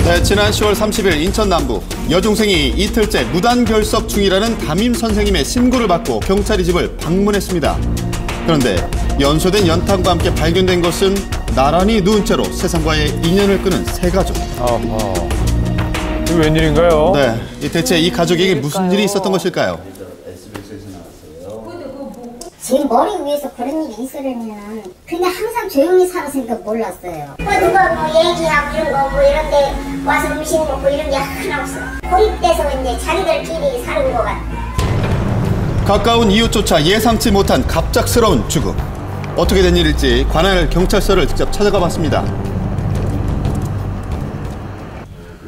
네, 지난 10월 30일 인천 남부 여중생이 이틀째 무단 결석 중이라는 담임 선생님의 신고를 받고 경찰이 집을 방문했습니다. 그런데 연소된 연탄과 함께 발견된 것은 나란히 누운 채로 세상과의 인연을 끊은 세 가족. 이게 웬일인가요? 네, 대체 이 가족에게 무슨 일이 있었던 것일까요? 제 머리 위에서 그런 일이 있으려면 그냥 항상 조용히 살았으니까 몰랐어요. 누가 뭐 얘기하고 이런 거 뭐 이런 데 와서 음식 먹고 이런 게 하나 없어. 고립돼서 이제 자기들끼리 사는 것 같아. 가까운 이웃조차 예상치 못한 갑작스러운 죽음. 어떻게 된 일일지 관할 경찰서를 직접 찾아가 봤습니다.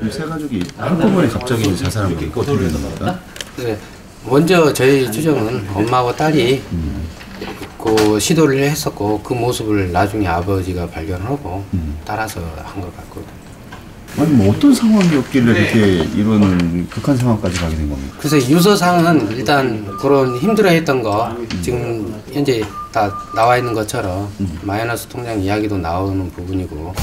이 세 가족이 한꺼번에 갑자기 자살한 게 어떻게 되는 겁니까? 네, 먼저 저희 추정은 엄마하고 딸이 그 시도를 했었고 그 모습을 나중에 아버지가 발견하고 따라서 한 것 같거든요. 아니 뭐 어떤 상황이었길래 이렇게 이런 극한 상황까지 가게 된 겁니까? 그래서 유서상은 일단 그런 힘들어했던 거 지금 현재 다 나와 있는 것처럼 마이너스 통장 이야기도 나오는 부분이고.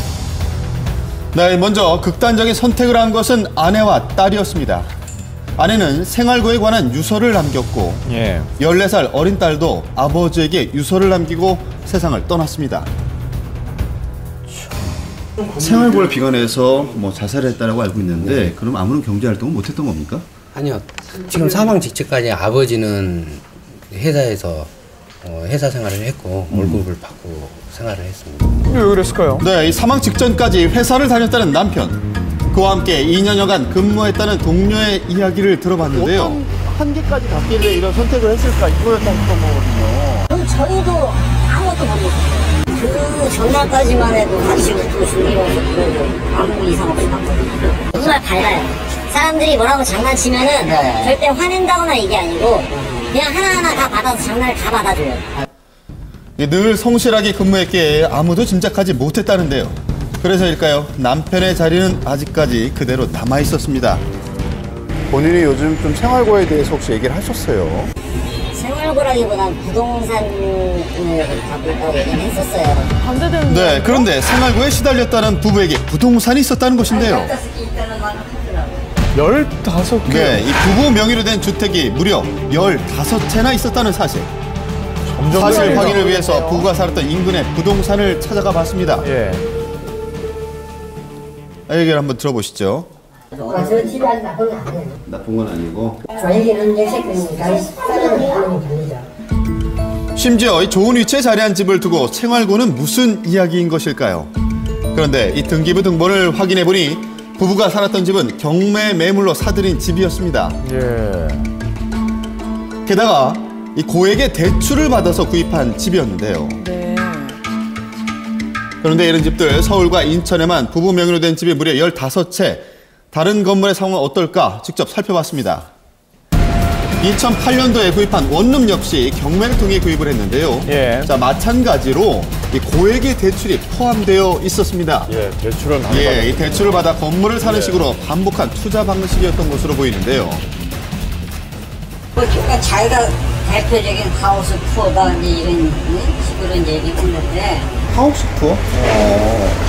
네, 먼저 극단적인 선택을 한 것은 아내와 딸이었습니다. 아내는 생활고에 관한 유서를 남겼고 14살 어린 딸도 아버지에게 유서를 남기고 세상을 떠났습니다. 생활고를 비관해서 뭐 자살을 했다고 알고 있는데 그럼 아무런 경제 활동은 못했던 겁니까? 아니요. 지금 사망 직전까지 아버지는 회사에서 회사 생활을 했고 월급을 받고 생활을 했습니다. 왜 그랬을까요? 네, 이 사망 직전까지 회사를 다녔다는 남편. 그와 함께 2년여간 근무했다는 동료의 이야기를 들어봤는데요. 어떤 한계까지 갔길래 이런 선택을 했을까 이거였다는 거거든요. 그럼 저희도 아무것도 모르겠어요. 그 전날까지만 해도 같이 웃고 즐기면서 아무 이상 없이 봤거든요. 정말 밝아요. 사람들이 뭐라고 장난치면은 절대 화낸다거나 이게 아니고 그냥 하나하나 다 받아서 장난을 다 받아줘요. 늘 성실하게 근무했기에 아무도 짐작하지 못했다는데요. 그래서일까요? 남편의 자리는 아직까지 그대로 남아있었습니다. 본인이 요즘 좀 생활고에 대해서 혹시 얘기를 하셨어요? 생활고라기보단 부동산을 갖고 있다고 얘기는 했었어요. 네, 그런데 생활고에 시달렸다는 부부에게 부동산이 있었다는 것인데요. 15개? 네, 이 부부 명의로 된 주택이 무려 15채나 있었다는 사실. 사실 확인을 위해서 부부가 살았던 인근의 부동산을 찾아가 봤습니다. 얘기를 한번 들어보시죠. 저 집이 아주 나쁜 건 아니에요. 나쁜 건 아니고 저에게는 예색은 싸는 하는 편이죠. 심지어 이 좋은 위치에 자리한 집을 두고 생활고는 무슨 이야기인 것일까요? 그런데 이 등기부 등본을 확인해보니 부부가 살았던 집은 경매 매물로 사들인 집이었습니다. 게다가 이 고액의 대출을 받아서 구입한 집이었는데요. 그런데 이런 집들 서울과 인천에만 부부 명의로 된 집이 무려 15채. 다른 건물의 상황은 어떨까 직접 살펴봤습니다. 2008년도에 구입한 원룸 역시 경매를 통해 구입을 했는데요. 자, 마찬가지로 이 고액의 대출이 포함되어 있었습니다. 대출을 많이 이 대출을 받아 건물을 사는 식으로 반복한 투자 방식이었던 것으로 보이는데요. 그러니까 자기가 대표적인 하우스 투어다 이런 식으로 얘기했는데 하우스 투어?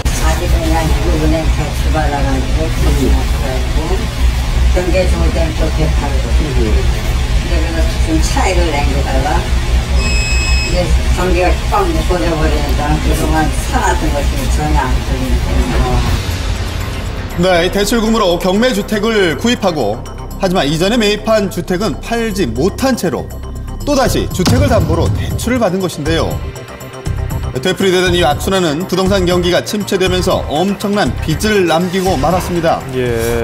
자기들 그냥 이번에 대출 받아가지고 돈이나고 경계 좋을 때는 또 대파고 그래서 좀 차익을 남겨다가 이제 경기가 꽉 묶어져 버리니까 그동안 사놨던 것이 전혀 안 풀리니까. 네, 대출금으로 경매주택을 구입하고 하지만 이전에 매입한 주택은 팔지 못한 채로 또다시 주택을 담보로 대출을 받은 것인데요. 되풀이되던 이 악순환은 부동산 경기가 침체되면서 엄청난 빚을 남기고 말았습니다.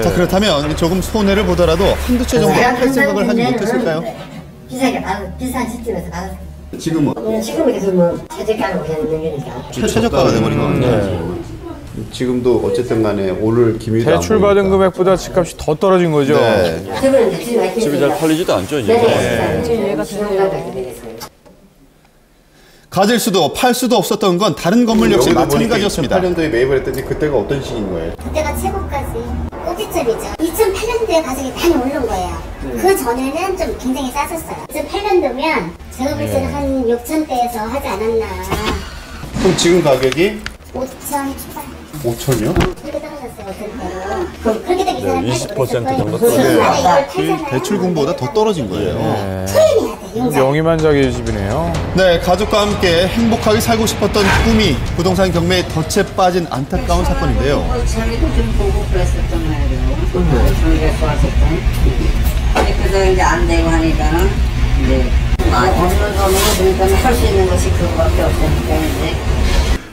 자, 그렇다면 조금 손해를 보더라도 한두 채 정도 할 생각을 하지 못했을까요? 비싼 집집에서 받았어요. 지금은? 지금은 계속 뭐 최저가로 그냥 넘기니까. 최저가가 돼버린 거군요. 지금도 어쨌든 간에 오를 기미도 안 대출 받은 금액보다 집값이 더 떨어진 거죠? 집이 잘 팔리지도 않죠, 이제. 가질 수도 팔 수도 없었던 건 다른 건물 역시 마찬가지였습니다. 2008년도에 매입을 했더니 그때가 어떤 시기인 거예요? 그때가 최고까지 꼭지점이죠. 2008년도에 가격이 많이 오른 거예요. 그 전에는 좀 굉장히 쌌었어요. 2008년도면 제가 볼 때는 한 6천대에서 하지 않았나. 그럼 지금 가격이? 5천 초반. 5천이요? 그렇게 떨어졌어요. 그럼 그렇게 되기 전에 20% 정도 떨어졌어요. 대출 금보다 더 떨어진 거예요. 토해내야 돼. 용산. 명의만장의 집이네요. 네, 가족과 함께 행복하게 살고 싶었던 꿈이 부동산 경매에 덫에 빠진 안타까운 사건인데요. 참이도 좀 보고 그랬었단 말이에요. 저희가 좋았었던. 근데 그래서 이제 안 되고 하니까는 이제 돈을 그러니까 할 수 있는 것이 그거밖에 없으니까 이제.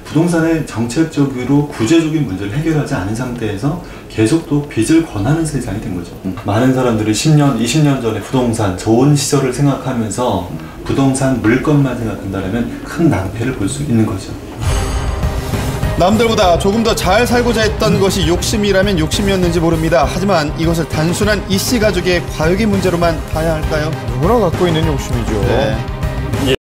부동산의 정책적으로 구제적인 문제를 해결하지 않은 상태에서 계속 또 빚을 권하는 세상이 된 거죠. 많은 사람들이 10년, 20년 전에 부동산 좋은 시절을 생각하면서 부동산 물건만 생각한다면 큰 낭패를 볼 수 있는 거죠. 남들보다 조금 더 잘 살고자 했던 것이 욕심이라면 욕심이었는지 모릅니다. 하지만 이것을 단순한 이씨 가족의 과욕의 문제로만 봐야 할까요? 누구나 갖고 있는 욕심이죠. 네.